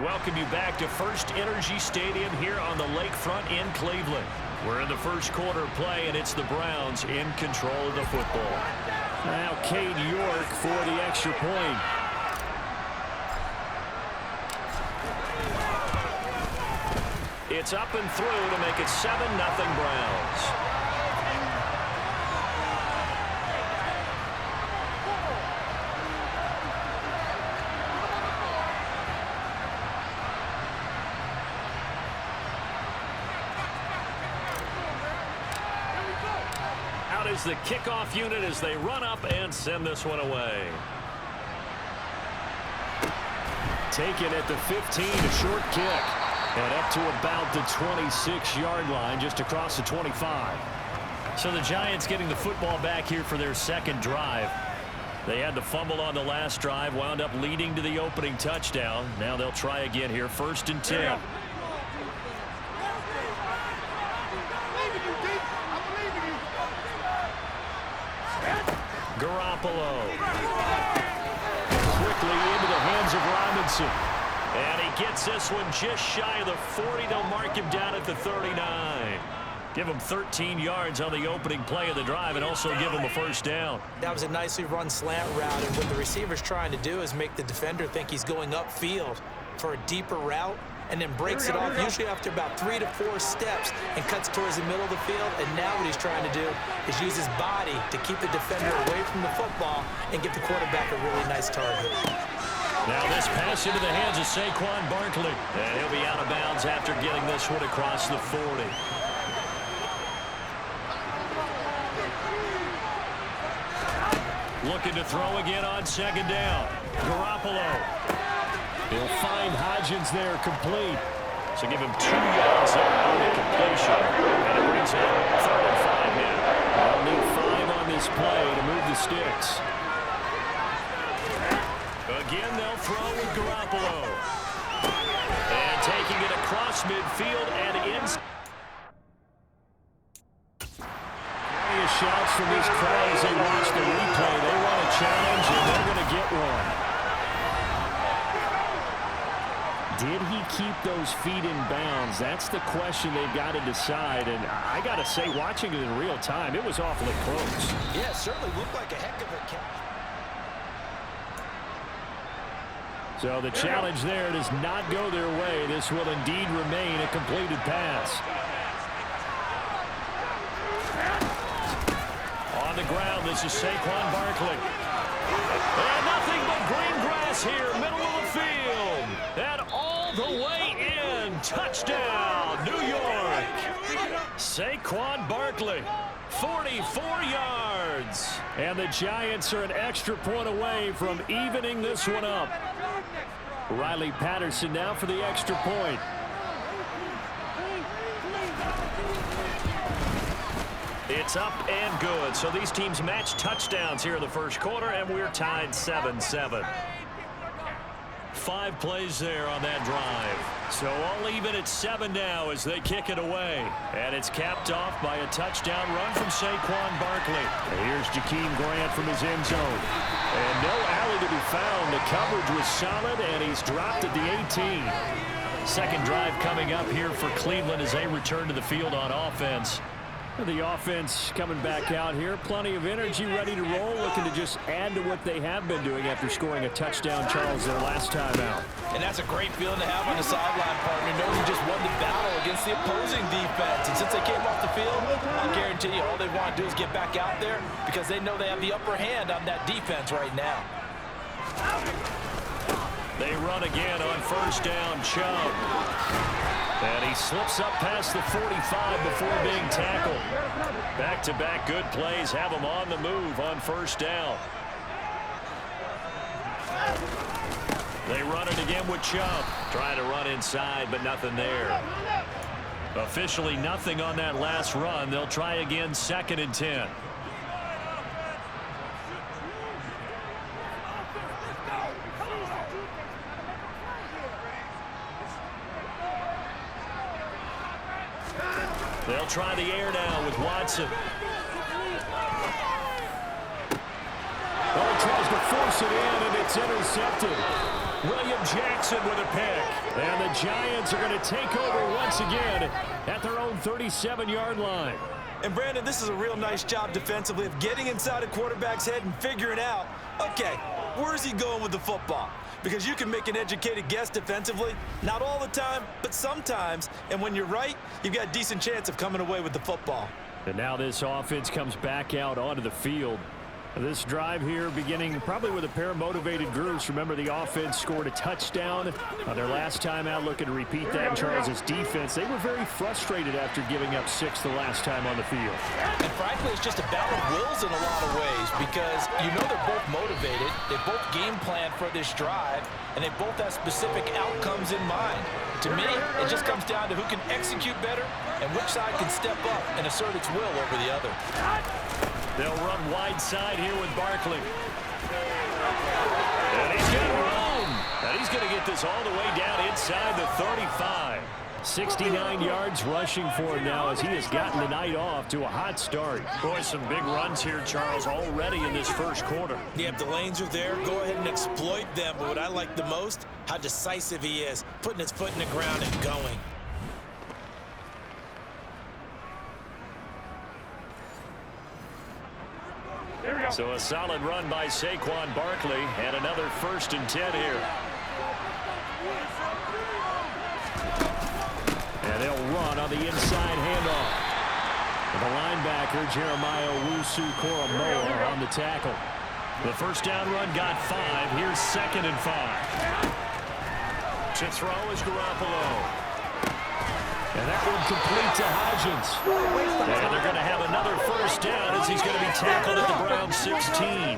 welcome you back to First Energy Stadium here on the lakefront in Cleveland. We're in the first quarter of play, and it's the Browns in control of the football. Now Cade York for the extra point. It's up and through to make it 7-0 Browns. Out is the kickoff unit as they run up and send this one away. Taken at the 15, a short kick. And up to about the 26-yard line, just across the 25. So the Giants getting the football back here for their second drive. They had the fumble on the last drive, wound up leading to the opening touchdown. Now they'll try again here, 1st and 10. Garoppolo. Quickly into the hands of Robinson. And he gets this one just shy of the 40. They'll mark him down at the 39. Give him 13 yards on the opening play of the drive and also give him a first down. That was a nicely run slant route, and what the receiver's trying to do is make the defender think he's going upfield for a deeper route and then breaks it off usually after about 3 to 4 steps and cuts towards the middle of the field. And now what he's trying to do is use his body to keep the defender away from the football and give the quarterback a really nice target. Now this pass into the hands of Saquon Barkley. And he'll be out of bounds after getting this one across the 40. Looking to throw again on second down. Garoppolo. He'll find Hodgins there complete. So give him 2 yards there on the completion. And it brings up 3rd and 5 now. They'll need 5 on this play to move the sticks. Again, they'll throw with Garoppolo. And taking it across midfield and in. Various shouts from this crowd as they watch the replay. They want a challenge, and they're going to get one. Did he keep those feet in bounds? That's the question they've got to decide. And I got to say, watching it in real time, it was awfully close. Yeah, it certainly looked like a heck of a catch. So the challenge there does not go their way. This will indeed remain a completed pass. On the ground, this is Saquon Barkley. And nothing but green grass here, middle of the field. And all the way in. Touchdown, New York. Saquon Barkley. 44 yards. And the Giants are an extra point away from evening this one up. Riley Patterson now for the extra point. It's up and good. So these teams match touchdowns here in the first quarter, and we're tied 7-7. 5 plays there on that drive. So all even at 7 now as they kick it away. And it's capped off by a touchdown run from Saquon Barkley. Here's Jakeem Grant from his end zone. And no alley to be found. The coverage was solid, and he's dropped at the 18. Second drive coming up here for Cleveland as they return to the field on offense. The offense coming back out here. Plenty of energy, ready to roll, looking to just add to what they have been doing after scoring a touchdown, Charles, their last time out. And that's a great feeling to have on the sideline, partner, knowing you just won the battle against the opposing defense. And since they came off the field, I guarantee you all they want to do is get back out there because they know they have the upper hand on that defense right now. They run again on first down, Chubb. And he slips up past the 45 before being tackled. Back-to-back good plays have him on the move on first down. They run it again with Chubb. Trying to run inside, but nothing there. Officially nothing on that last run. They'll try again 2nd and 10. They'll try the air now with Watson. Oh, tries to force it in, and it's intercepted. William Jackson with a pick. And the Giants are going to take over once again at their own 37-yard line. And, Brandon, this is a real nice job defensively of getting inside a quarterback's head and figuring out, okay, where's he going with the football? Because you can make an educated guess defensively, not all the time, but sometimes. And when you're right, you've got a decent chance of coming away with the football. And now this offense comes back out onto the field. This drive here beginning probably with a pair of motivated groups. Remember, the offense scored a touchdown on their last time out, looking to repeat that in Charles's defense. They were very frustrated after giving up 6 the last time on the field. And frankly, it's just a battle of wills in a lot of ways because you know they're both motivated. They both game plan for this drive, and they both have specific outcomes in mind. To me, it just comes down to who can execute better and which side can step up and assert its will over the other. They'll run wide side here with Barkley. And he's got room. And he's going to get this all the way down inside the 35. 69 yards rushing for him now as he has gotten the night off to a hot start. Boy, some big runs here, Charles, already in this first quarter. Yeah, if the lanes are there, go ahead and exploit them. But what I like the most, how decisive he is, putting his foot in the ground and going. So a solid run by Saquon Barkley and another 1st and 10 here. And they'll run on the inside handoff. The linebacker, Jeremiah Owusu-Koramoah, on the tackle. The first down run got 5. Here's 2nd and 5. To throw is Garoppolo. And that one complete to Hodgins. And they're going to have another first down as he's going to be tackled at the Browns 16.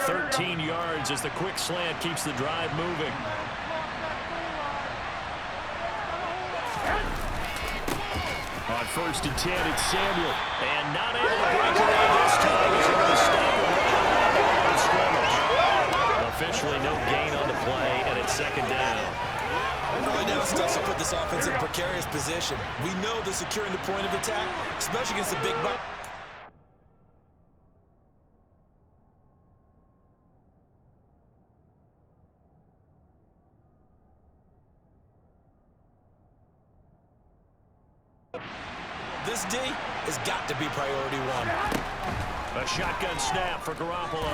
13 yards as the quick slant keeps the drive moving. On 1st and 10, it's Samuel. And not able to break away this time as they're going to stop him right around the line of scrimmage. Officially no gain on the play, and it's 2nd down. Early down stuff to put this offense in a precarious position. We know they're securing the point of attack, especially against the big buck. This D has got to be priority 1. A shotgun snap for Garoppolo.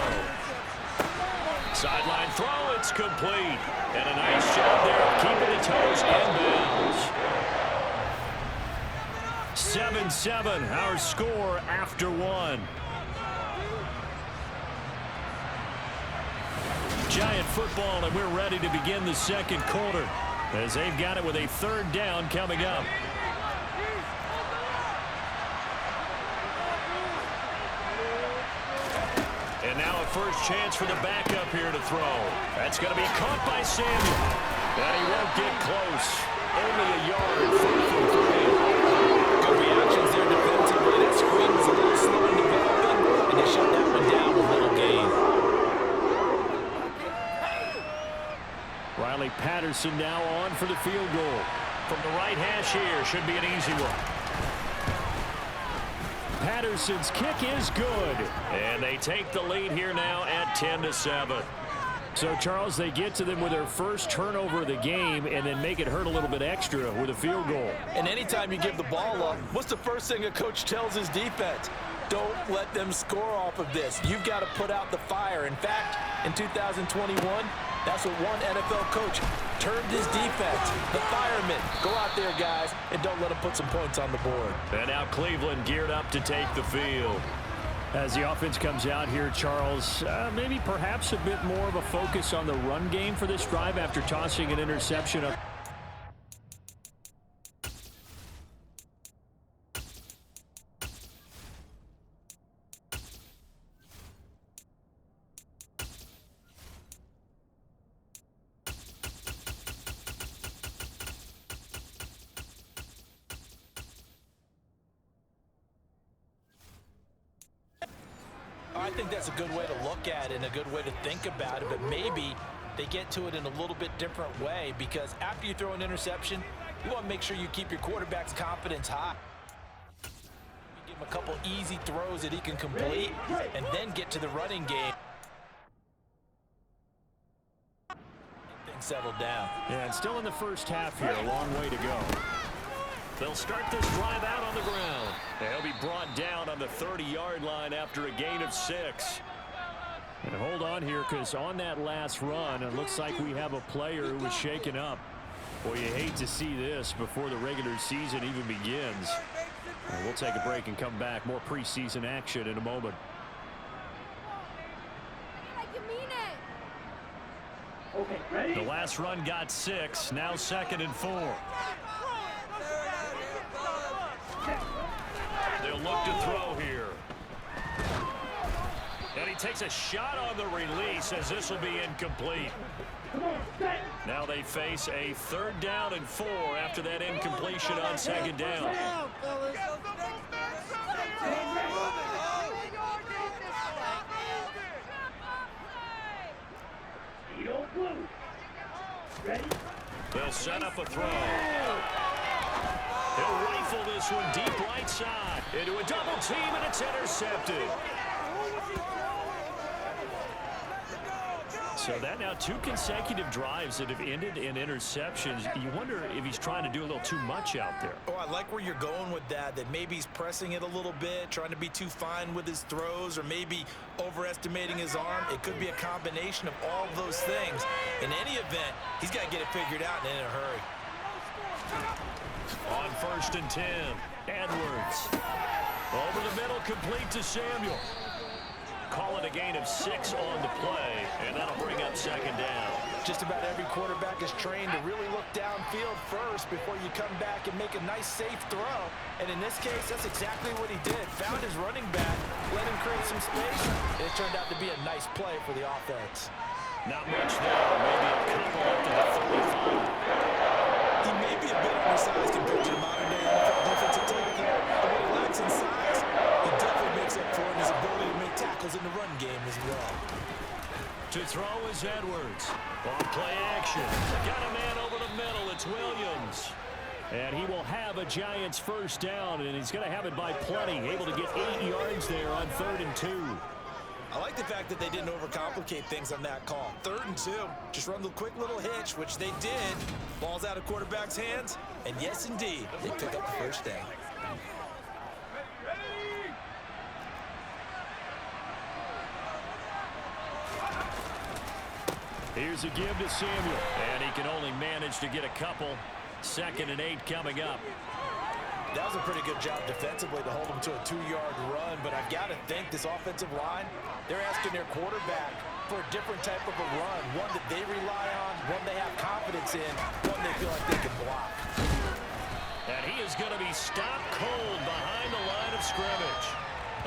Sideline throw, it's complete. And a nice job there of keeping the toes inbounds. 7-7, our score after 1. Giant football, and we're ready to begin the 2nd quarter as they've got it with a 3rd down coming up. And now a first chance for the backup here to throw. That's going to be caught by Samuel. And he won't get close. Only a yard, 4th and 3. Good reactions there defensively. That screen was a little slow in developing, and they shut that one down with little gain. Riley Patterson now on for the field goal. From the right hash here, should be an easy one. Patterson's kick is good. And they take the lead here now at 10-7. So, Charles, they get to them with their first turnover of the game and then make it hurt a little bit extra with a field goal. And anytime you give the ball up, what's the first thing a coach tells his defense? Don't let them score off of this. You've got to put out the fire. In fact, in 2021, that's what one NFL coach termed his defense. The firemen. Go out there, guys, and don't let them put some points on the board. And now Cleveland geared up to take the field. As the offense comes out here, Charles, maybe perhaps a bit more of a focus on the run game for this drive after tossing an interception up. I think that's a good way to look at it and a good way to think about it, but maybe they get to it in a little bit different way because after you throw an interception, you want to make sure you keep your quarterback's confidence high. You give him a couple easy throws that he can complete and then get to the running game. settled down. Yeah, and still in the first half here. A long way to go. They'll start this drive out on the ground. They'll be brought down on the 30-yard line after a gain of 6. And hold on here, because on that last run, it looks like we have a player who was shaken up. Well, you hate to see this before the regular season even begins. We'll take a break and come back. More preseason action in a moment. Okay, ready? The last run got 6. Now 2nd and 4. They'll look to throw here. And he takes a shot on the release as this will be incomplete. Now they face a 3rd down and 4 after that incompletion on 2nd down. They'll set up a throw. He'll rifle this one deep right side into a double team, and it's intercepted. So that now 2 consecutive drives that have ended in interceptions. You wonder if he's trying to do a little too much out there. Oh, I like where you're going with that maybe he's pressing it a little bit, trying to be too fine with his throws, or maybe overestimating his arm. It could be a combination of all of those things. In any event, he's got to get it figured out and in a hurry. On 1st and 10, Edwards. Over the middle, complete to Samuel. Call it a gain of 6 on the play, and that'll bring up 2nd down. Just about every quarterback is trained to really look downfield first before you come back and make a nice, safe throw. And in this case, that's exactly what he did. Found his running back, let him create some space, and it turned out to be a nice play for the offense. Not much there, maybe a couple up to the 35. He may be a bit undersized compared to the modern-day NFL defensive tackle, but what he lacks in size, he definitely makes up for it in his ability to make tackles in the run game as well. To throw is Edwards. On play action. Got a man over the middle. It's Williams. And he will have a Giants 1st down, and he's going to have it by plenty. Able to get 8 yards there on 3rd and 2. I like the fact that they didn't overcomplicate things on that call. 3rd and 2. Just run the quick little hitch, which they did. Ball's out of quarterback's hands. And yes, indeed, they pick up the 1st down. Here's a give to Samuel. And he can only manage to get a couple. 2nd and 8 coming up. That was a pretty good job defensively to hold him to a 2-yard run, but I've got to think this offensive line, they're asking their quarterback for a different type of a run, one that they rely on, one they have confidence in, one they feel like they can block. And he is going to be stopped cold behind the line of scrimmage.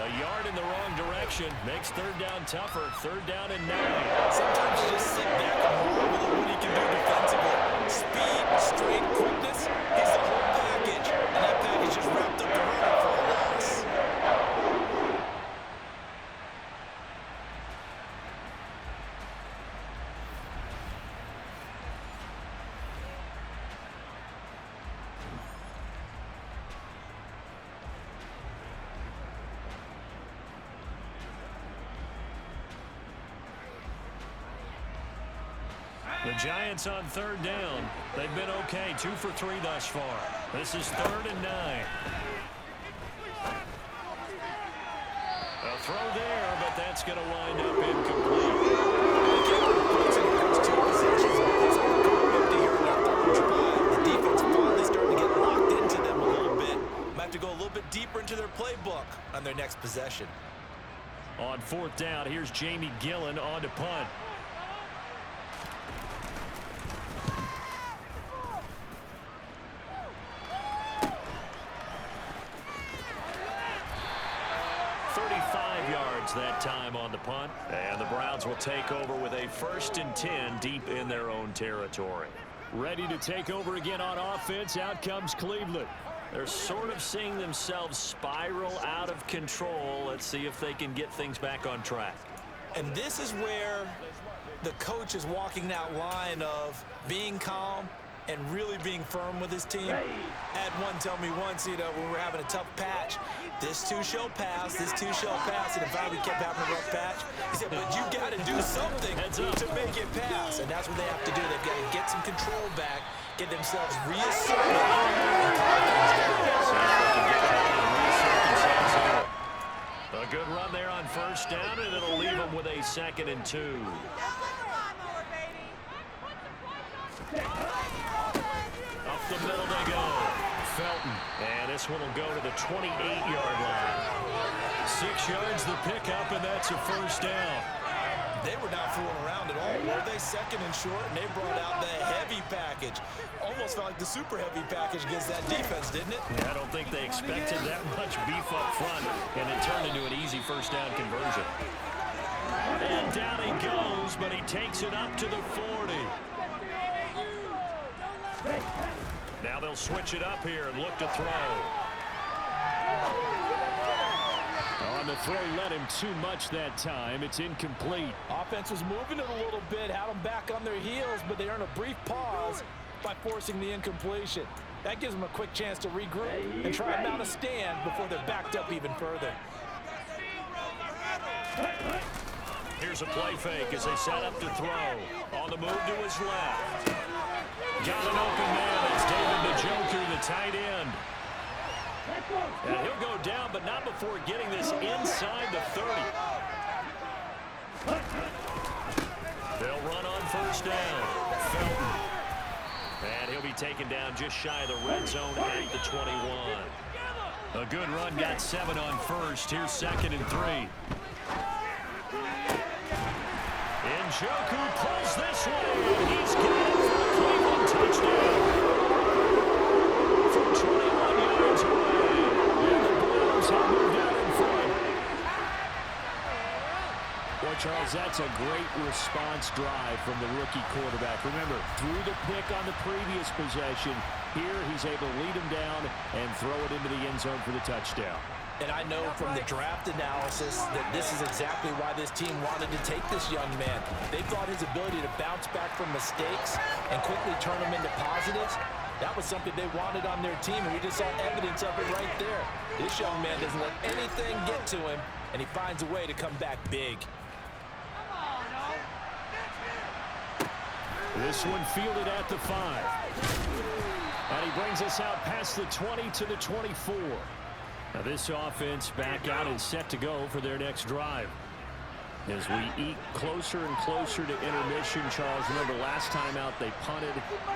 A yard in the wrong direction makes 3rd down tougher. 3rd down and 9. Sometimes you just sit back and marvel at what he can do defensively. Speed, strength, quickness, he's the whole package, and that package just wrapped up the runner for a loss. The Giants on 3rd down. They've been okay. 2 for 3 thus far. This is 3rd and 9. A throw there, but that's going to wind up incomplete. The defense finally starting to get locked into them a little bit. Might have to go a little bit deeper into their playbook on their next possession. On 4th down, here's Jamie Gillen on to punt. That time on the punt, and the Browns will take over with a 1st and 10 deep in their own territory. Ready to take over again on offense. Out comes Cleveland. They're sort of seeing themselves spiral out of control. Let's see if they can get things back on track. And this is where the coach is walking that line of being calm and really being firm with his team. I had one tell me once, when we were having a tough patch, this too shall pass, this too shall pass, and finally we kept having a rough patch. He said, but you got to do something to make it pass, and that's what they have to do. They've got to get some control back, get themselves reasserted, and calm things down. A good run there on first down, and it'll leave them with a 2nd and 2. Up the middle they go. Felton. And this one will go to the 28-yard line. 6 yards the pickup, and that's a first down. They were not fooling around at all, were they? 2nd and short, and they brought out the heavy package. Almost felt like the super heavy package against that defense, didn't it? Yeah, I don't think they expected that much beef up front, and it turned into an easy first down conversion. And down he goes, but he takes it up to the 40. Now they'll switch it up here and look to throw. On the throw, let him too much that time. It's incomplete. Offense was moving it a little bit, had them back on their heels, but they earn a brief pause by forcing the incompletion. That gives them a quick chance to regroup and try and mount a stand before they're backed up even further. Here's a play fake as they set up to throw. On the move to his left. Got an open man. It's David Njoku, the tight end. And he'll go down, but not before getting this inside the 30. They'll run on first down. Felton. And he'll be taken down just shy of the red zone at the 21. A good run, got 7 on first. Here's 2nd and 3. Njoku pulls this one. He's got it for a Cleveland touchdown. From 21 yards away. And the Blues have moved out in front. Boy, Charles, that's a great response drive from the rookie quarterback. Remember, threw the pick on the previous possession. Here he's able to lead him down and throw it into the end zone for the touchdown. And I know from the draft analysis that this is exactly why this team wanted to take this young man. They thought his ability to bounce back from mistakes and quickly turn them into positives, that was something they wanted on their team, and we just saw evidence of it right there. This young man doesn't let anything get to him, and he finds a way to come back big. This one fielded at the 5. And he brings us out past the 20 to the 24. Now this offense back out and set to go for their next drive. As we eat closer and closer to intermission, Charles, remember last time out they punted.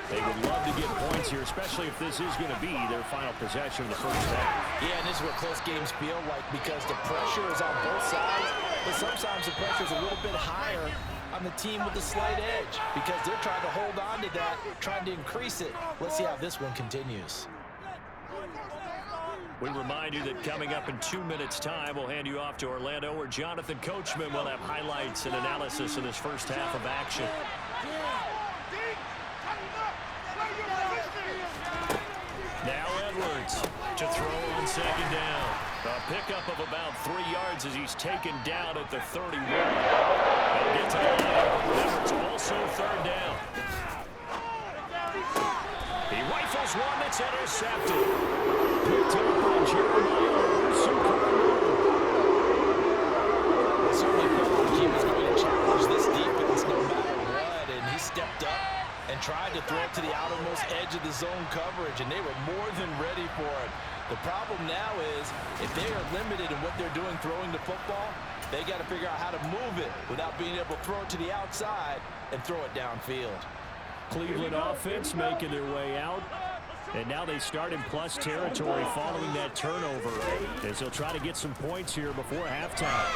They would love to get points here, especially if this is going to be their final possession of the first half. Yeah, and this is what close games feel like because the pressure is on both sides, but sometimes the pressure is a little bit higher on the team with the slight edge because they're trying to hold on to that, trying to increase it. Let's see how this one continues. We remind you that coming up in 2 minutes' time, we'll hand you off to Orlando, where Jonathan Coachman will have highlights and analysis of this first half of action. Now Edwards to throw on 2nd down. A pickup of about 3 yards as he's taken down at the 31. They'll get to the line. Remember, it's also 3rd down. He rifles one that's intercepted. Picked up by Jeremiah. Certainly felt like he was going to challenge this defense no matter what, and he stepped up and tried to throw it to the outermost edge of the zone coverage, and they were more than ready for it. The problem now is if they are limited in what they're doing throwing the football, they got to figure out how to move it without being able to throw it to the outside and throw it downfield. Cleveland offense making their way out. And now they start in plus territory following that turnover as they'll try to get some points here before halftime.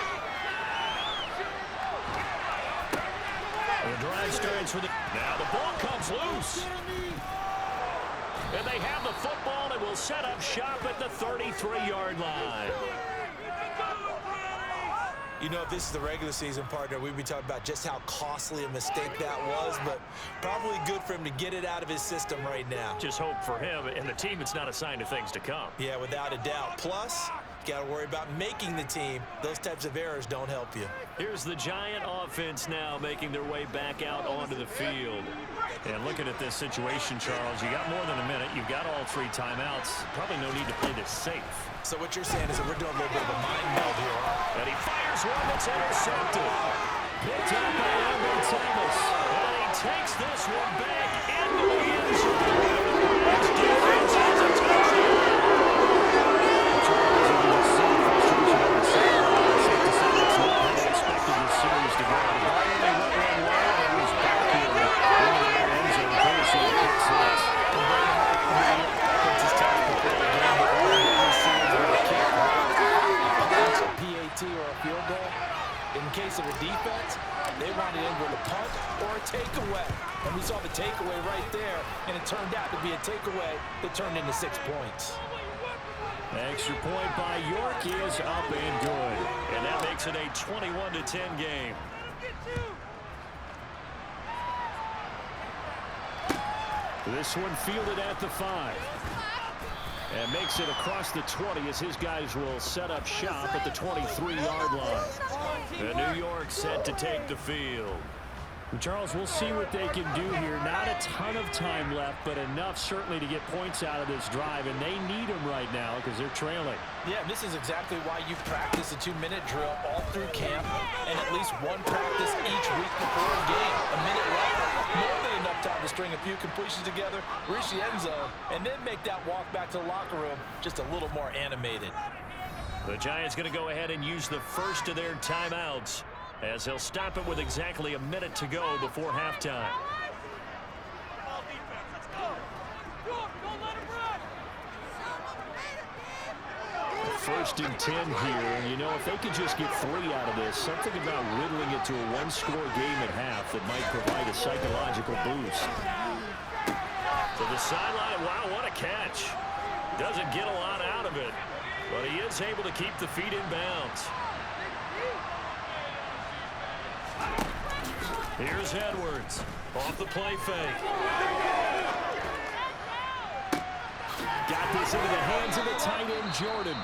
The drive starts for the... Now the ball comes loose. And they have the football and will set up shop at the 33-yard line. You know, if this is the regular season, partner, we'd be talking about just how costly a mistake that was, but probably good for him to get it out of his system right now. Just hope for him and the team it's not a sign of things to come. Yeah, without a doubt. Plus, Got to worry about making the team. Those types of errors don't help you. Here's the Giant offense now making their way back out onto the field. And looking at this situation, Charles, you got more than a minute. You've got all 3 timeouts. Probably no need to play this safe. So what you're saying is that we're doing a little bit of a mind meld here. And he fires one that's intercepted. Picked up by Amber Thomas. And he takes this one back into the end zone. His defense has a touchdown. Charles, you can just see the frustration on the sideline. It's safe to say that's not how they expected this series to go. They went one way, and it was back here into their end zone. Courtesy of pick 6. PAT or a field goal. In case of a defense, they wanted in with a punt or a takeaway. And we saw the takeaway right there, and it turned out to be a takeaway that turned into 6 points. Extra point by York is up and good. And that makes it a 21-10 game. This one fielded at the 5. And makes it across the 20 as his guys will set up shop at the 23-yard line. And New York set to take the field. Charles, we'll see what they can do here. Not a ton of time left, but enough certainly to get points out of this drive. And they need them right now because they're trailing. Yeah, this is exactly why you practice a 2-minute drill all through camp and at least one practice each week before a game. A minute left, more than enough time to string a few completions together, reach the end zone, and then make that walk back to the locker room just a little more animated. The Giants going to go ahead and use the first of their timeouts, as he'll stop it with exactly a minute to go before halftime. First and 10 here, and you know, if they could just get 3 out of this, something about whittling it to a 1-score game at half that might provide a psychological boost. To the sideline, wow, what a catch. Doesn't get a lot out of it, but he is able to keep the feet in bounds. Here's Edwards off the play fake. Got this into the hands of the tight end, Jordan.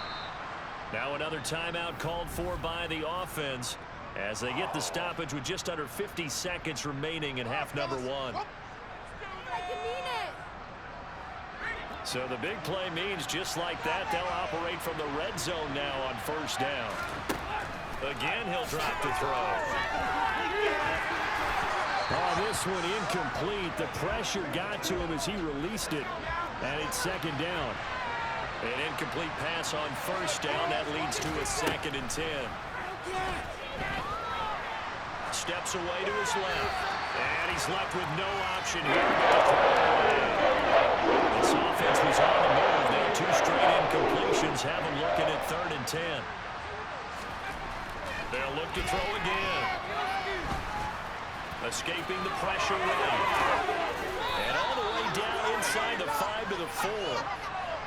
Now another timeout called for by the offense as they get the stoppage with just under 50 seconds remaining in half number 1. So the big play means just like that, they'll operate from the red zone now on first down. Again, he'll drop the throw. Oh, this one incomplete. The pressure got to him as he released it. And it's second down. An incomplete pass on first down. That leads to a 2nd and 10. Steps away to his left. And he's left with no option here. This offense was on the move. Now 2 straight incompletions have him looking at 3rd and 10. They'll look to throw again. Escaping the pressure right. And all the way down inside the 5 to the 4.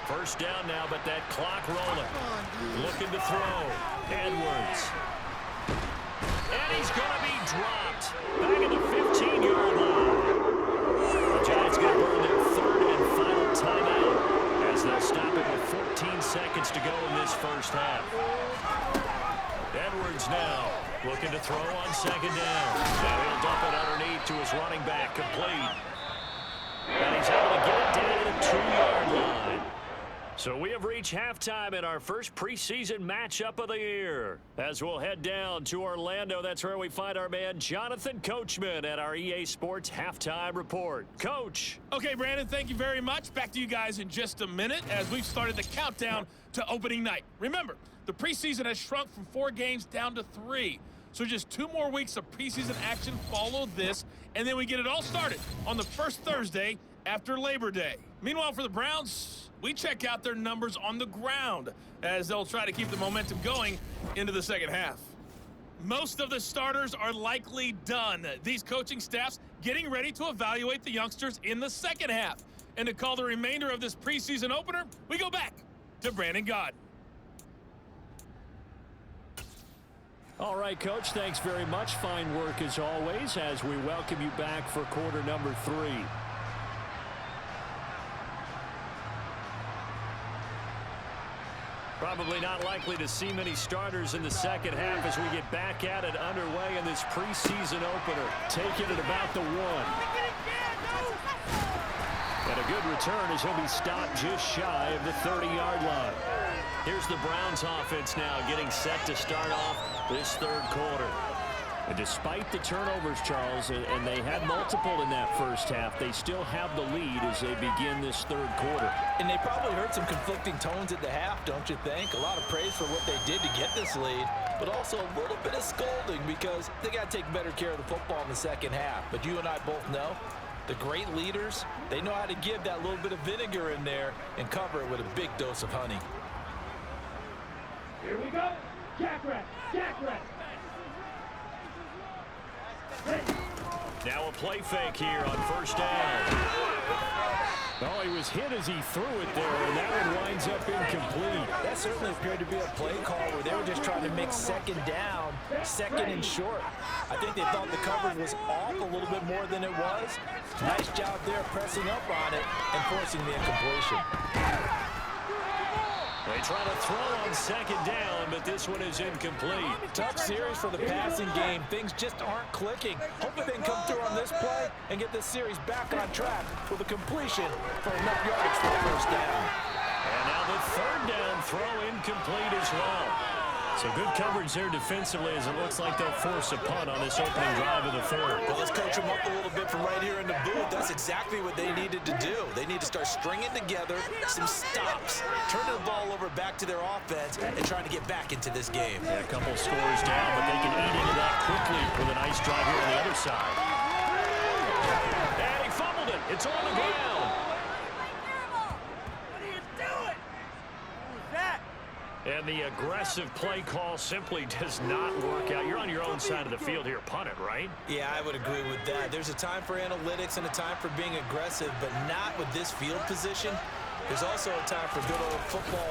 First down now, but that clock rolling. Looking to throw. Edwards. And he's going to be dropped. Back at the 15-yard line. The Giants going to burn their 3rd and final timeout as they'll stop it with 14 seconds to go in this first half. Edwards now looking to throw on 2nd down. Now he'll dump it underneath to his running back, complete. And he's able to get it down to the 2-yard line. So we have reached halftime in our first preseason matchup of the year. As we'll head down to Orlando, that's where we find our man Jonathan Coachman at our EA Sports Halftime Report. Coach. Okay, Brandon, thank you very much. Back to you guys in just a minute as we've started the countdown to opening night. Remember, the preseason has shrunk from 4 games down to 3. So just 2 more weeks of preseason action follow this, and then we get it all started on the first Thursday after Labor Day. Meanwhile, for the Browns, we check out their numbers on the ground as they'll try to keep the momentum going into the second half. Most of the starters are likely done. These coaching staffs getting ready to evaluate the youngsters in the second half. And to call the remainder of this preseason opener, we go back to Brandon Gaudin. All right, Coach, thanks very much. Fine work as always as we welcome you back for quarter number 3. Probably not likely to see many starters in the second half as we get back at it underway in this preseason opener. Taking it about the 1. And a good return as he'll be stopped just shy of the 30-yard line. Here's the Browns offense now getting set to start off this third quarter. And despite the turnovers, Charles, and they had multiple in that first half, they still have the lead as they begin this third quarter. And they probably heard some conflicting tones at the half, don't you think? A lot of praise for what they did to get this lead, but also a little bit of scolding because they got to take better care of the football in the second half. But you and I both know the great leaders, they know how to give that little bit of vinegar in there and cover it with a big dose of honey. Here we go. Jackrabbit. Jackrabbit. Now a play fake here on first down. Oh, he was hit as he threw it there, and that one winds up incomplete. That certainly appeared to be a play call where they were just trying to make second down, second and short. I think they thought the coverage was off a little bit more than it was. Nice job there pressing up on it and forcing the incompletion. They try to throw on second down, but this one is incomplete. Tough series for the passing game. Things just aren't clicking. Hopefully they can come through on this play and get this series back on track with a completion for enough yardage for the first down. And now the third down throw incomplete as well. So good coverage there defensively as it looks like they'll force a punt on this opening drive of the third. Well, let's coach them up a little bit from right here in the booth. That's exactly what they needed to do. They need to start stringing together some stops, turning the ball over back to their offense, and trying to get back into this game. Yeah, a couple scores down, but they can eat into that quickly with a nice drive here on the other side. And he fumbled it. It's on the ground. What are you doing? Who's that? And the aggressive play call simply does not work out. You're on your own side of the field here. Punt it, right? Yeah, I would agree with that. There's a time for analytics and a time for being aggressive, but not with this field position. There's also a time for good old football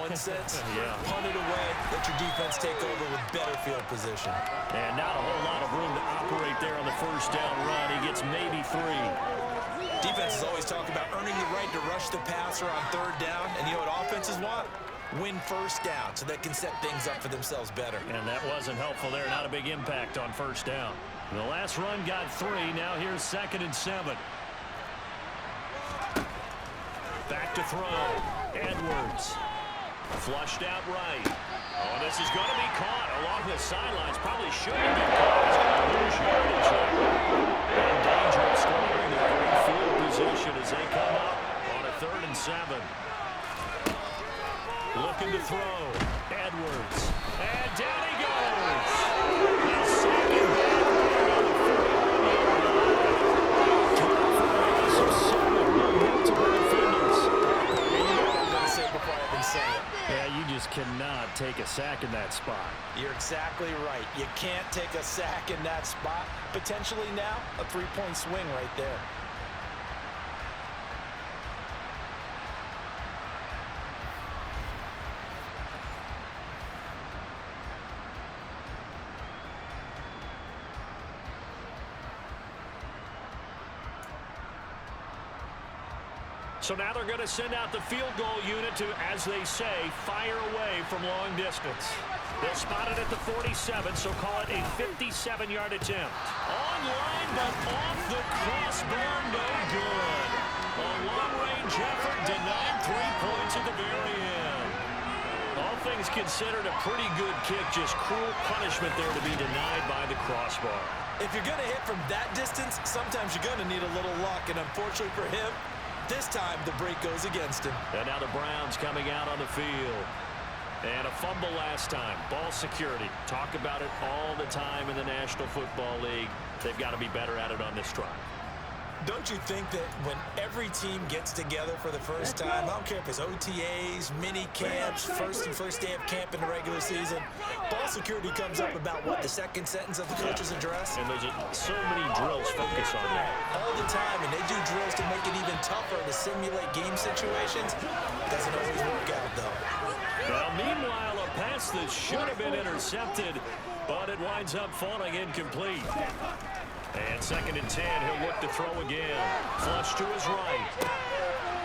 101 sense. Yeah. Punt it away, let your defense take over with better field position. And not a whole lot of room to operate there on the first down run. He gets maybe 3. Defenses always talk about earning the right to rush the passer on third down, and you know what offenses want? Win first down so they can set things up for themselves better. And that wasn't helpful there. Not a big impact on first down. The last run got 3. Now here's 2nd and 7. Back to throw. Edwards. Flushed out right. Oh, this is going to be caught along the sidelines. Probably shouldn't be caught. He's going to lose yardage here. And dangerous going in the great field position as they come up on a 3rd and 7. Looking to throw. Edwards. And down he goes. He's second back on the 40-yard line. Some solid multiple defenders. And you know what I'm going to say before I even say it. Yeah, you just cannot take a sack in that spot. You're exactly right. You can't take a sack in that spot. Potentially now, a 3-point swing right there. So now they're going to send out the field goal unit to, as they say, fire away from long distance. They'll spot it at the 47, so call it a 57-yard attempt. Online, but off the crossbar, no good. A long-range effort denied 3 points at the very end. All things considered, a pretty good kick, just cruel punishment there to be denied by the crossbar. If you're going to hit from that distance, sometimes you're going to need a little luck, and unfortunately for him, this time, the break goes against him. And now the Browns coming out on the field. And a fumble last time. Ball security. Talk about it all the time in the National Football League. They've got to be better at it on this drive. Don't you think that when every team gets together for the first time, I don't care if it's OTAs, mini camps, first day of camp in the regular season, ball security comes up about what, the second sentence of the coach's address? And there's so many drills focus on that. All the time, and they do drills to make it even tougher to simulate game situations. Doesn't always work out, though. Well, meanwhile, a pass that should have been intercepted, but it winds up falling incomplete. And 2nd and 10, he'll look to throw again. Flush to his right.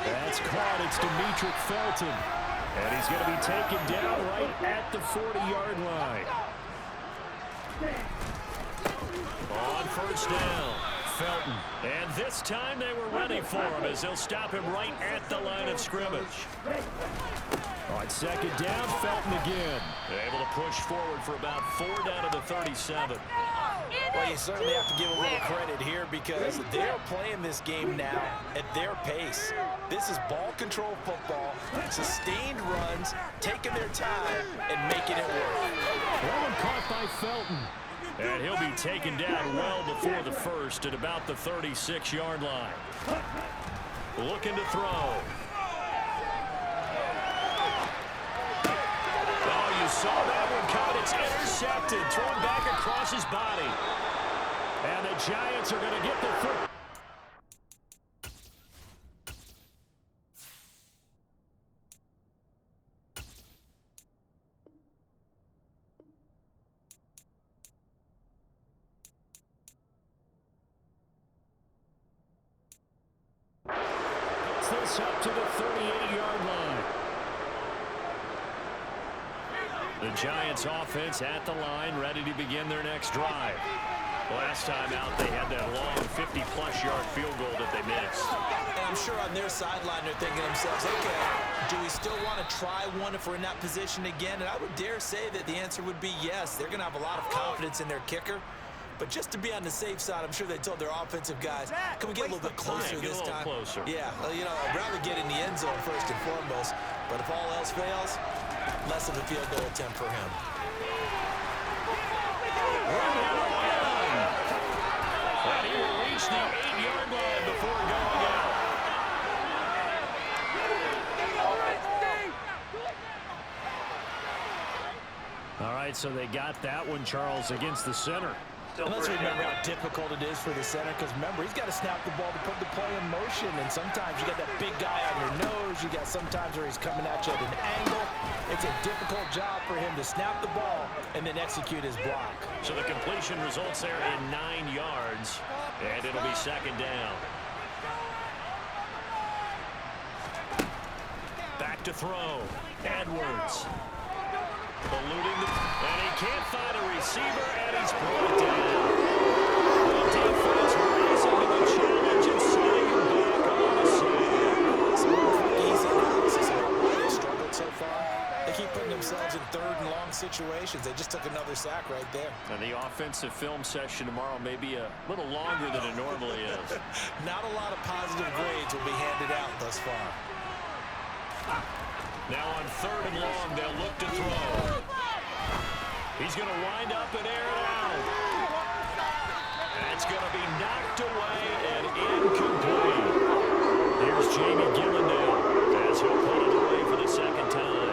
That's caught. It's Demetric Felton. And he's going to be taken down right at the 40-yard line. On first down, Felton. And this time they were ready for him as they'll stop him right at the line of scrimmage. On second down, Felton again. Able to push forward for about 4 down to the 37. Well, you certainly have to give a little credit here because they're playing this game now at their pace. This is ball control football, sustained runs, taking their time, and making it work. One caught by Felton. And he'll be taken down well before the first at about the 36-yard line. Looking to throw. Oh, you saw that one coming. It's intercepted. Thrown back across his body. And the Giants are going to get the foot. This up to the 38-yard line. The Giants offense at the line, ready to begin their next drive. Last time out, they had that long 50-plus yard field goal that they missed. And I'm sure on their sideline, they're thinking to themselves, okay, do we still want to try one if we're in that position again? And I would dare say that the answer would be yes. They're going to have a lot of confidence in their kicker. But just to be on the safe side, I'm sure they told their offensive guys, can we get a little bit closer this time? Closer. Yeah, well, you know, I'd rather get in the end zone first and foremost. But if all else fails, less of a field goal attempt for him. And he will reach the 8-yard line before going out. All right, so they got that one, Charles, against the center. And let's remember how difficult it is for the center, because remember, he's got to snap the ball to put the play in motion, and sometimes you got that big guy on your nose, you got sometimes where he's coming at you at an angle. It's a difficult job for him to snap the ball and then execute his block. So the completion results there in 9 yards, and it'll be second down. Back to throw. Edwards. Eluding the, and he can't find a receiver, and he's brought down. The defense rising to the challenge and setting him back on the side. Some easy analysis about why they struggled so far. They keep putting themselves in third and long situations. They just took another sack right there. And the offensive film session tomorrow may be a little longer than it normally is. Not a lot of positive grades will be handed out thus far. Now on third and long, they'll look to throw. He's going to wind up and air it out. That's going to be knocked away and incomplete. Here's Jamie Gillendale as he'll put it away for the second time.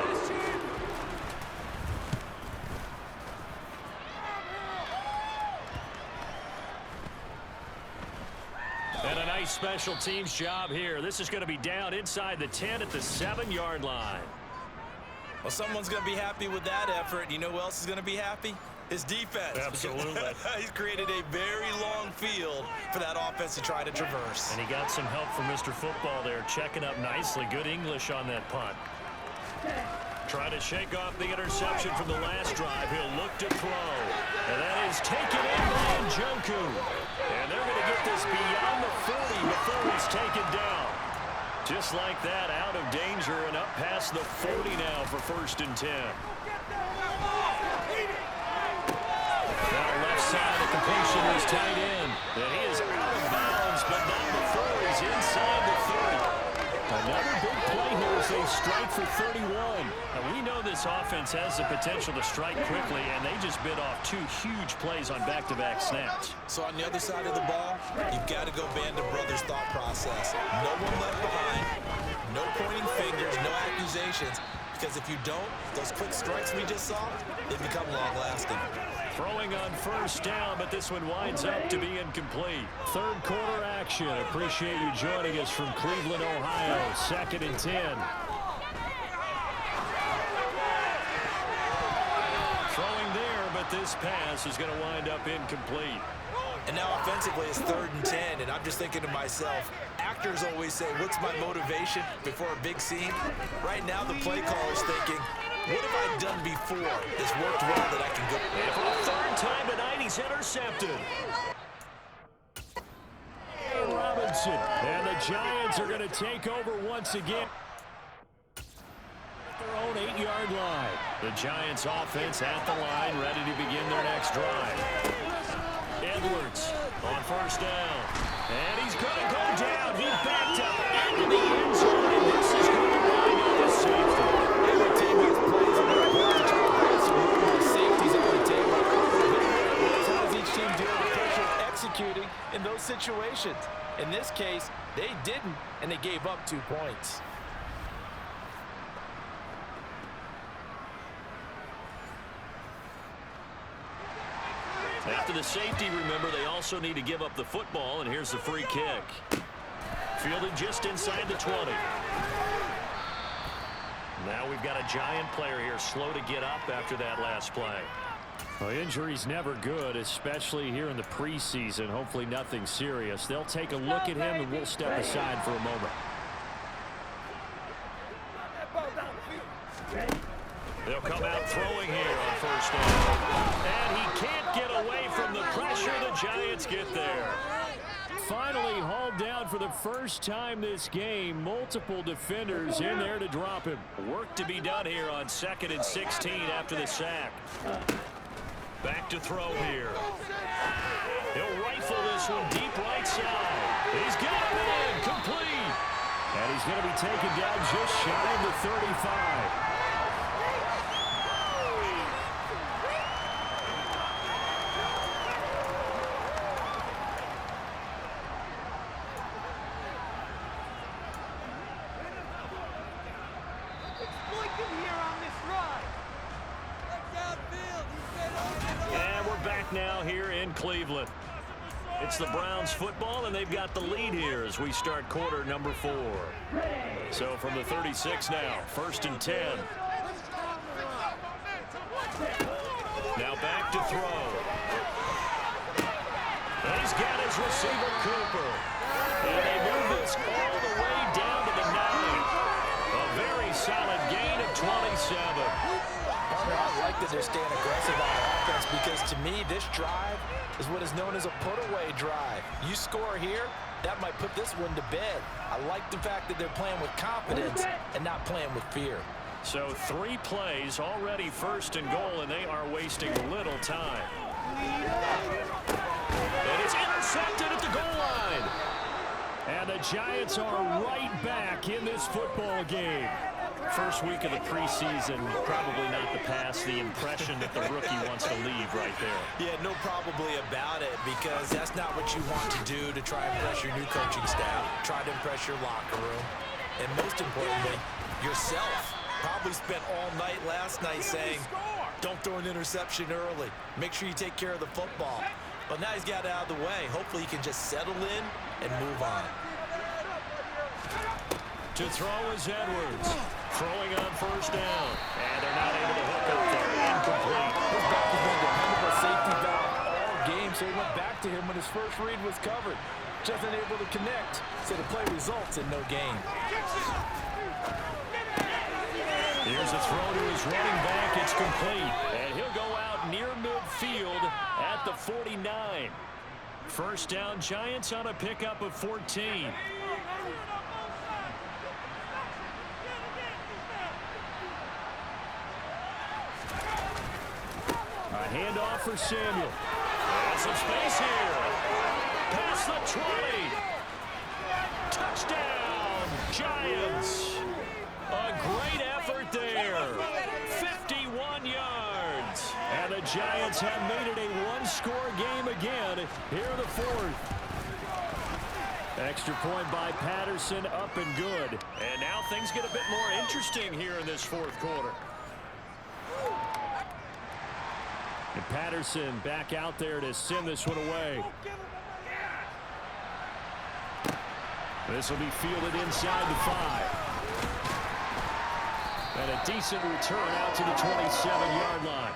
And a nice special teams job here. This is going to be down inside the 10 at the 7-yard line. Well, someone's going to be happy with that effort. You know who else is going to be happy? His defense. Absolutely. He's created a very long field for that offense to try to traverse. And he got some help from Mr. Football there, checking up nicely. Good English on that punt. Try to shake off the interception from the last drive. He'll look to throw. And that is taken in by Njoku. And they're going to get this beyond the 40 before he's taken down. Just like that, out of danger and up past the 40 now for 1st and 10. Now left side, the completion is tight end. And he is out of bounds, but not before he's inside the 30. Another big play here as they strike for 31. Now we know this offense has the potential to strike quickly, and they just bit off 2 huge plays on back-to-back snaps. So on the other side of the ball, you've got to go Band of Brothers thought process. No one left behind, no pointing fingers, no accusations, because if you don't, those quick strikes we just saw, they become long-lasting. Throwing on first down, but this one winds up to be incomplete. Third quarter action. Appreciate you joining us from Cleveland, Ohio. 2nd and 10. Throwing there, but this pass is going to wind up incomplete. And now offensively it's 3rd and 10, and I'm just thinking to myself, actors always say, what's my motivation before a big scene? Right now, the play caller's thinking, what have I done before that's worked well that I can go? And for the third time tonight, he's intercepted. Robinson. And the Giants are going to take over once again. Their own 8-yard line. The Giants offense at the line, ready to begin their next drive. Edwards on first down. And he's going to go down. He backed up into the end zone, and this is going to wind up a safety. Every team has plays in their ability to try to grab some room on safeties on the table. How does each team deal with the pressure of executing in those situations? In this case, they didn't, and they gave up 2 points. After the safety, remember, they also need to give up the football, and here's the free kick. Fielded just inside the 20. Now we've got a Giant player here slow to get up after that last play. Well, injury's never good, especially here in the preseason. Hopefully nothing serious. They'll take a look at him, and we'll step aside for a moment. They'll come out throwing here on first down. And he can't get away from the pressure. The Giants get there. Finally hauled down for the first time this game. Multiple defenders in there to drop him. Work to be done here on 2nd and 16 after the sack. Back to throw here. He'll rifle this one deep right side. He's got him in. Complete. And he's going to be taken down just shy of the 35. Now here in Cleveland. It's the Browns football, and they've got the lead here as we start quarter number 4. So from the 36 now, 1st and 10. Now back to throw. And he's got his receiver, Cooper. And they move this all the way down to the 9. A very solid gain of 27. I like that they're staying aggressive on offense because, to me, this drive is what is known as a put-away drive. You score here, that might put this one to bed. I like the fact that they're playing with confidence and not playing with fear. So 3 plays, already 1st and goal, and they are wasting little time. And it's intercepted at the goal line. And the Giants are right back in this football game. First week of the preseason, probably not the pass, the impression that the rookie wants to leave right there. Yeah, no probably about it, because that's not what you want to do to try and impress your new coaching staff, try to impress your locker room, and most importantly, yourself. Probably spent all night last night saying, don't throw an interception early. Make sure you take care of the football. But now he's got it out of the way. Hopefully he can just settle in and move on. To throw is Edwards. Throwing on first down. And they're not able to hook up there. Incomplete. His back has been dependable safety valve all game, so he went back to him when his first read was covered. Just unable to connect, so the play results in no gain. Here's a throw to his running back. It's complete. And he'll go out near midfield at the 49. First down, Giants on a pickup of 14. A handoff for Samuel. There's some space here. Past the 20. Touchdown, Giants. A great effort there. 51 yards. And the Giants have made it a one-score game again here in the 4th. Extra point by Patterson, up and good. And now things get a bit more interesting here in this 4th quarter. And Patterson back out there to send this one away. This will be fielded inside the 5. And a decent return out to the 27-yard line.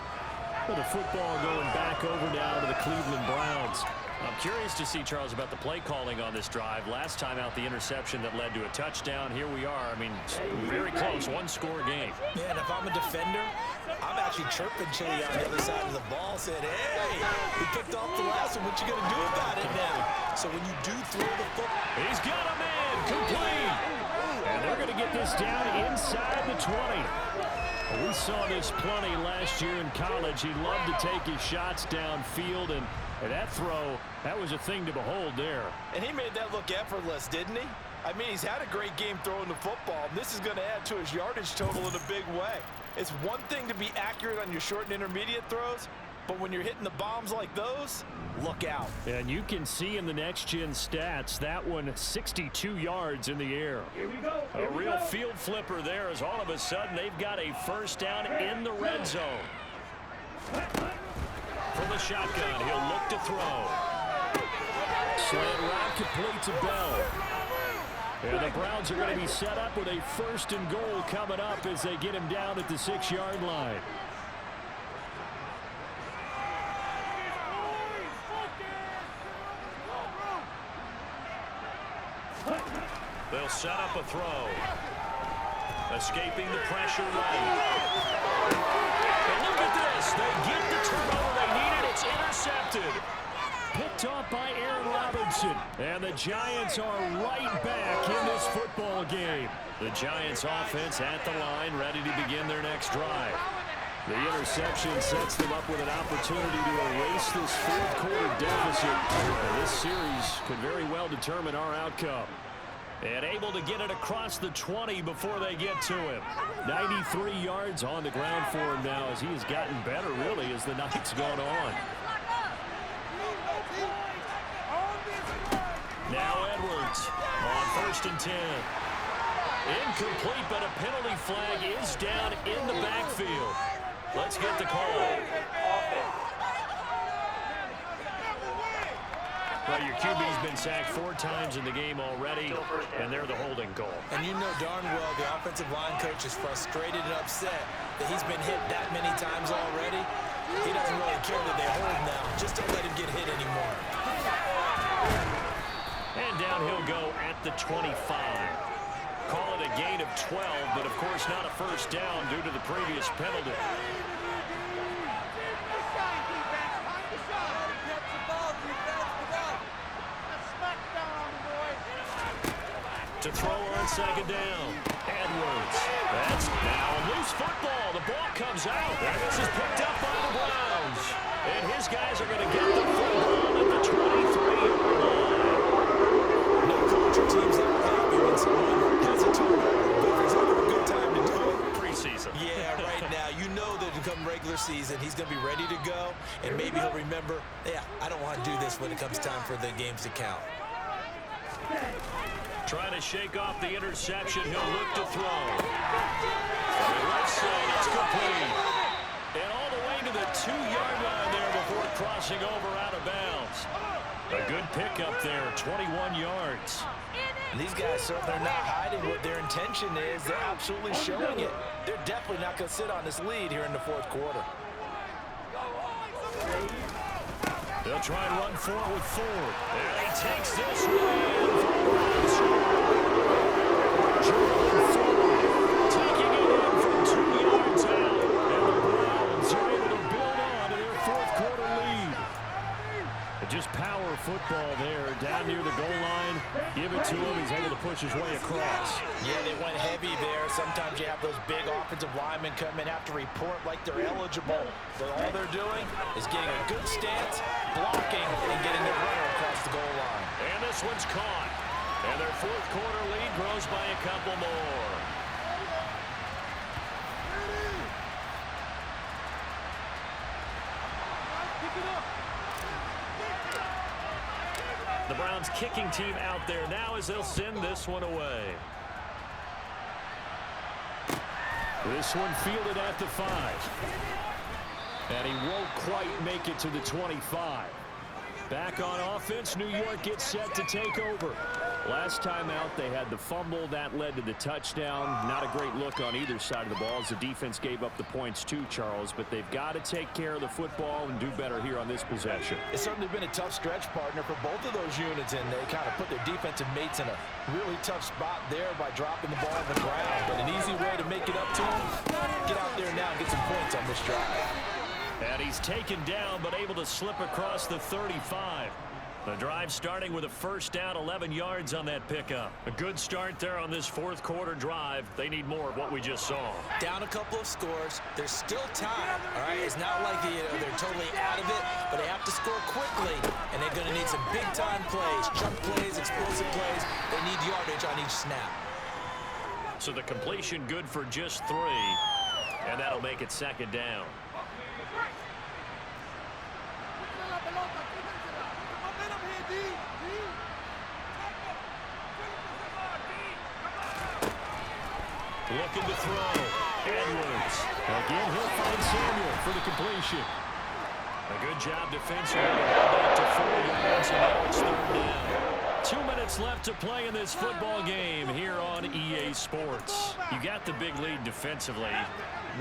With the football going back over now to the Cleveland Browns. I'm curious to see, Charles, about the play calling on this drive. Last time out, the interception that led to a touchdown. Here we are. I mean, very close, one-score game. Yeah, and if I'm a defender, I'm actually chirping Chili on the other side of the ball, saying, hey, we picked off the last one. What you going to do about it now? So when you do throw the football. He's got a man, complete. And they're going to get this down inside the 20. We saw this plenty last year in college. He loved to take his shots downfield, and that throw, that was a thing to behold there. And he made that look effortless, didn't he? I mean, he's had a great game throwing the football, and this is going to add to his yardage total in a big way. It's one thing to be accurate on your short and intermediate throws, but when you're hitting the bombs like those, look out. And you can see in the next-gen stats, that one 62 yards in the air. A real field flipper there as all of a sudden they've got a first down in the red zone. From the shotgun, he'll look to throw. Slant route complete to Bell. And the Browns are going to be set up with a first and goal coming up as they get him down at the 6-yard line. They'll set up a throw. Escaping the pressure right. And look at this. They get the turnover they needed. It's intercepted. Picked off by Aaron Robinson. And the Giants are right back in this football game. The Giants offense at the line, ready to begin their next drive. The interception sets them up with an opportunity to erase this fourth-quarter deficit. And this series could very well determine our outcome. And able to get it across the 20 before they get to him. 93 yards on the ground for him now as he has gotten better, really, as the night's gone on. Now Edwards on 1st and 10. Incomplete, but a penalty flag is down in the backfield. Let's get the call. Well, your QB's been sacked 4 times in the game already, and they're the holding goal. And you know darn well the offensive line coach is frustrated and upset that he's been hit that many times already. He doesn't really care that they hold now. Just don't let him get hit anymore. And down he'll go at the 25. Call it a gain of 12, but of course not a first down due to the previous penalty. To throw on 2nd down. Edwards. That's now a loose football. The ball comes out. And this is picked up by the Browns. And his guys are going to get the football at the 23-yard line. No coach or team's ever happy when someone has a turnover. But if there's ever a good time to do it. Preseason. Yeah, right now. You know that come regular season, he's going to be ready to go. And maybe he'll remember, yeah, I don't want to do this when it comes time for the games to count. Trying to shake off the interception. He'll look to throw. From the left side, it's complete. And all the way to the 2-yard line there before crossing over out of bounds. A good pickup there, 21 yards. And these guys certainly are not hiding what their intention is. They're absolutely showing it. They're definitely not going to sit on this lead here in the 4th quarter. They'll try and run forward with Ford. And he takes this one. Taking it in from 2 yards out. And the Browns are able to build on to their 4th quarter lead. And just power football there down near the goal line. Give it to him. He's able to push his way across. Yeah, they went heavy there. Sometimes you have those big offensive linemen come in, have to report like they're eligible. But all they're doing is getting a good stance, blocking, and getting their runner across the goal line. And this one's caught. And their 4th quarter lead grows by a couple more. The Browns kicking team out there now as they'll send this one away. This one fielded at the 5. And he won't quite make it to the 25. Back on offense, New York gets set to take over. Last time out, they had the fumble. That led to the touchdown. Not a great look on either side of the ball as the defense gave up the points too, Charles. But they've got to take care of the football and do better here on this possession. It's certainly been a tough stretch, partner, for both of those units, and they kind of put their defensive mates in a really tough spot there by dropping the ball on the ground. But an easy way to make it up to them, get out there now and get some points on this drive. And he's taken down, but able to slip across the 35. The drive starting with a first down, 11 yards on that pickup. A good start there on this fourth quarter drive. They need more of what we just saw. Down a couple of scores. There's still time, all right? It's not like they're totally out of it, but they have to score quickly, and they're going to need some big-time plays, chunk plays, explosive plays. They need yardage on each snap. So the completion good for just 3, and that'll make it second down. Looking to throw. Edwards. Again, he'll find Samuel for the completion. A good job defensively to hold that to 4 yards, and now it's third down. 2 minutes left to play in this football game here on EA Sports. You got the big lead defensively.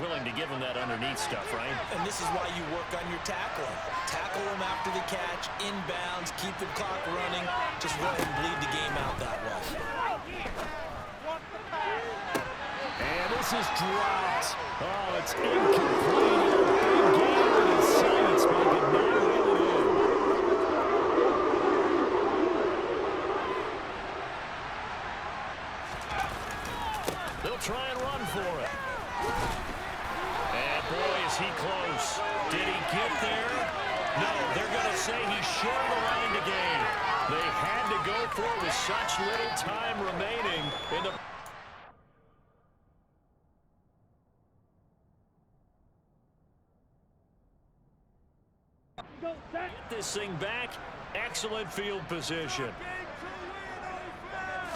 Willing to give them that underneath stuff, right? And this is why you work on your tackling. Tackle them after the catch, inbounds, keep the clock running. Just let them bleed the game out that way. And this is dropped. Oh, it's incomplete. Big game in his sights, but he could not reel it in. They'll try and run for it. And boy, is he close. Did he get there? No, they're going to say he's short of the line to gain. They had to go for it with such little time remaining in the... Get this thing back. Excellent field position.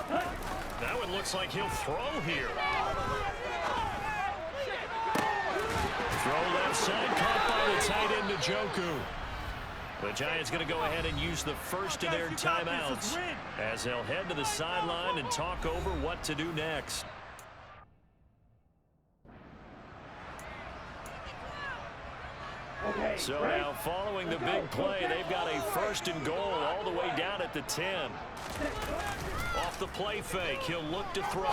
That one looks like he'll throw here. Throw left side, caught by the tight end Njoku. The Giants going to go ahead and use the first of their timeouts as they'll head to the sideline and talk over what to do next. So now following the big play, they've got a first and goal all the way down at the 10. Off the play fake, he'll look to throw.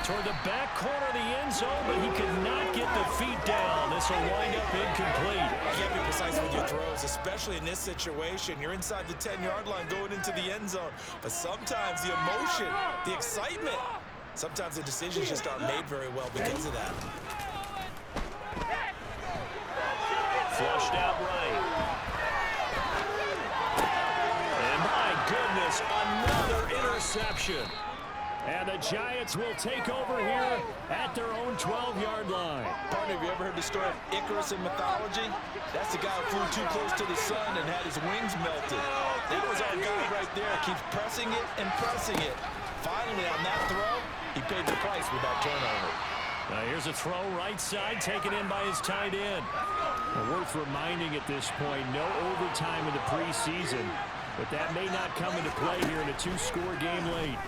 Toward the back corner of the end zone, but he could not get the feet down. This will wind up incomplete. You can't be precise with your throws, especially in this situation. You're inside the 10-yard line going into the end zone. But sometimes the emotion, the excitement, sometimes the decisions just aren't made very well because of that. Flushed out right. And my goodness, another interception. And the Giants will take over here at their own 12-yard line. Partner, have you ever heard the story of Icarus in mythology? That's the guy who flew too close to the sun and had his wings melted. That was our guy right there. Keeps pressing it and pressing it. Finally, on that throw, he paid the price with that turnover. Now here's a throw right side taken in by his tight end. Well, worth reminding at this point, no overtime in the preseason, but that may not come into play here in a 2-score game late.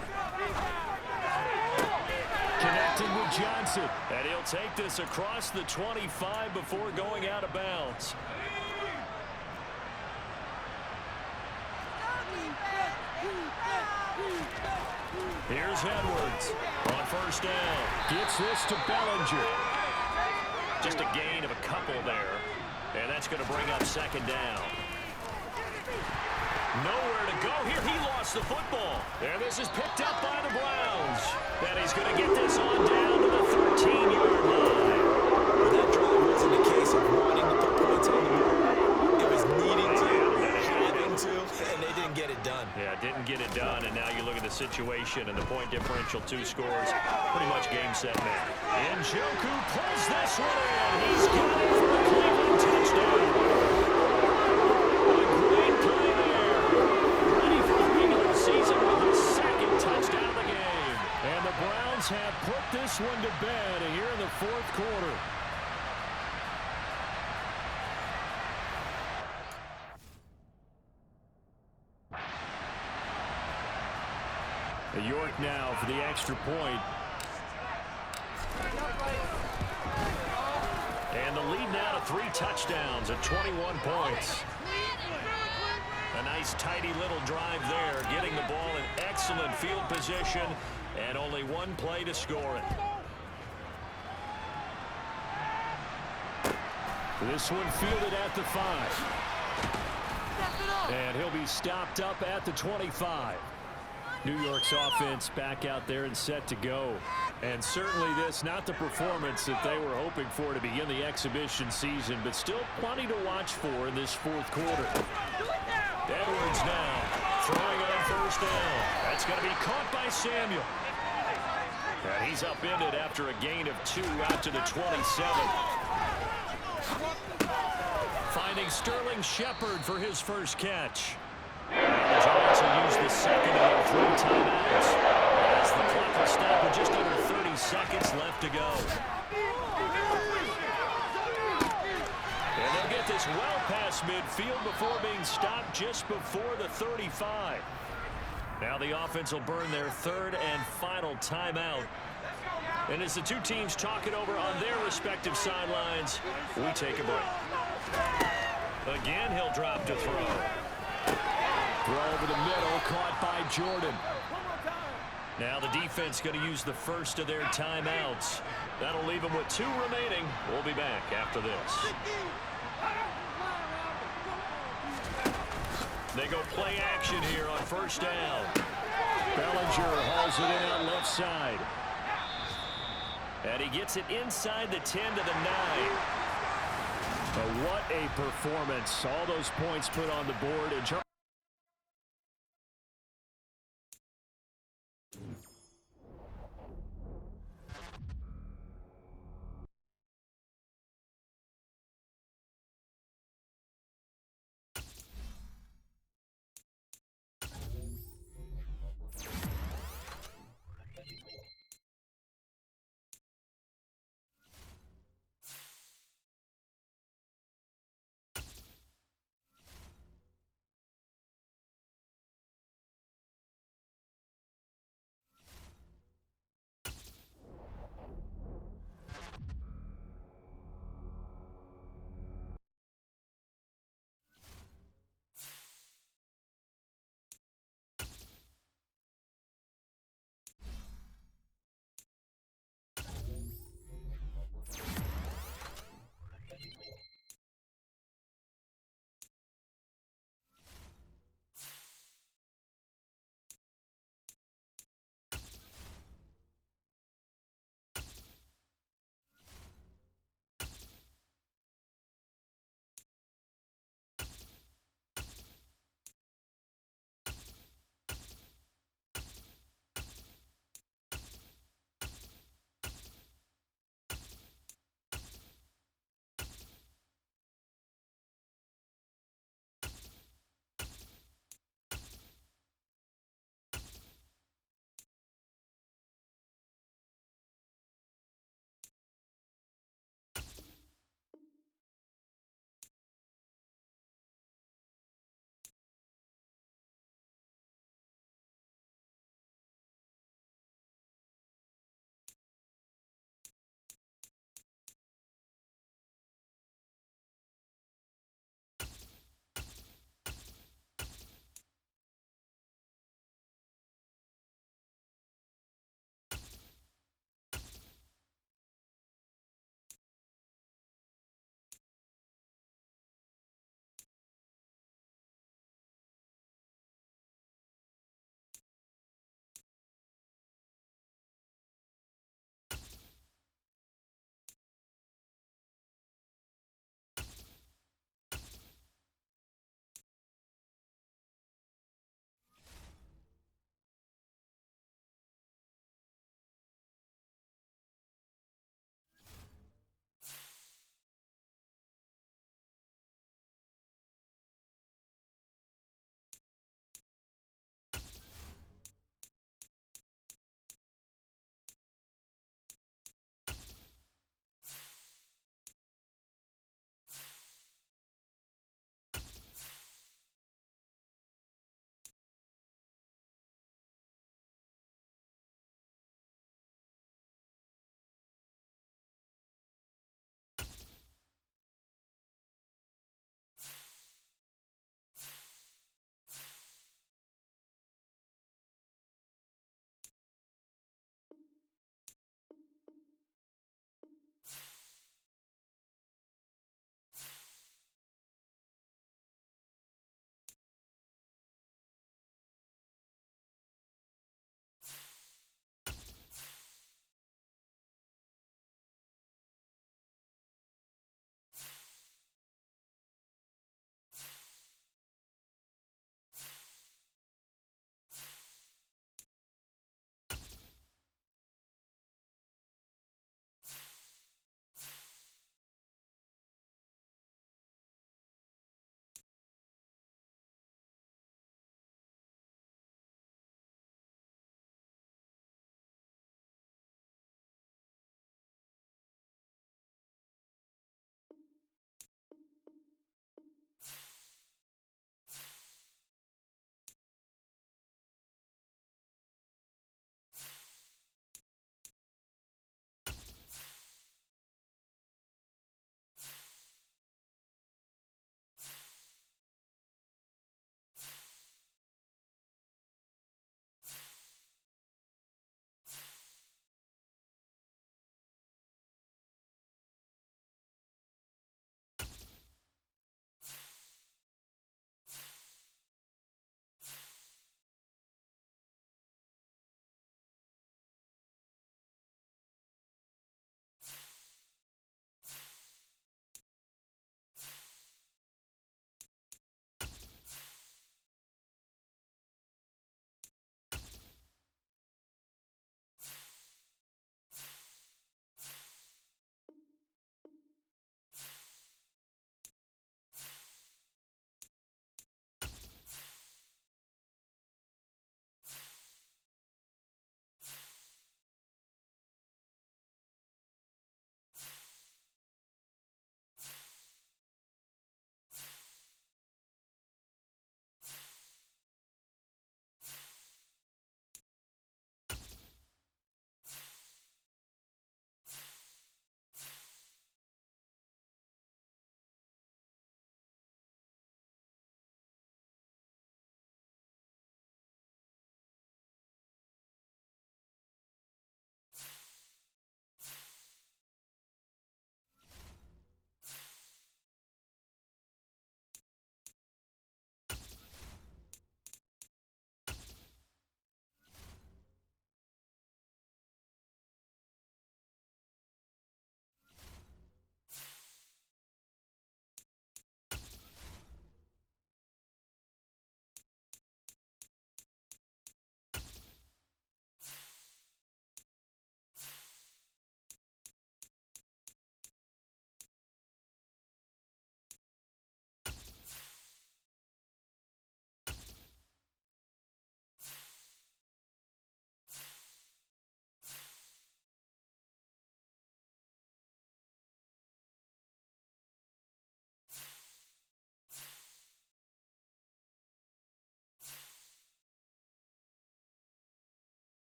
Connected with Johnson, and he'll take this across the 25 before going out of bounds. Here's Edwards on first down. Gets this to Bellinger. Just a gain of a couple there. And that's going to bring up second down. Nowhere to go here. He lost the football. And this is picked up by the Browns. And he's going to get this on down to the 13-yard line. Well, that drive wasn't a case of wanting to put points on the board. It was needing to, having to, and they didn't get it done. Yeah, didn't get it done, and now you look at the situation and the point differential, 2 scores, pretty much game, set, match. Njoku pulls this one in. He's got it for the Cleveland touchdown. What a great play there. Ready for the regular season with his second touchdown of the game. And the Browns have put this one to bed here in the fourth quarter. York now for the extra point. And the lead now to 3 touchdowns at 21 points. A nice tidy little drive there, getting the ball in excellent field position, and only one play to score it. This one fielded at the 5. And he'll be stopped up at the 25. New York's offense back out there and set to go. And certainly this, not the performance that they were hoping for to begin the exhibition season, but still plenty to watch for in this fourth quarter. Edwards now throwing on first down. That's going to be caught by Samuel. And he's upended after a gain of 2 out to the 27. Finding Sterling Shepard for his first catch. And the Giants will use the second of their 3 timeouts as the clock will stop with just under 30 seconds left to go. And they'll get this well past midfield before being stopped just before the 35. Now the offense will burn their 3rd and final timeout. And as the two teams talk it over on their respective sidelines, we take a break. Again, he'll drop to throw. Throw over the middle, caught by Jordan. Now the defense going to use the first of their timeouts. That'll leave them with 2 remaining. We'll be back after this. They go play action here on first down. Bellinger hauls it in on left side. And he gets it inside the 10 to the 9. But what a performance. All those points put on the board. And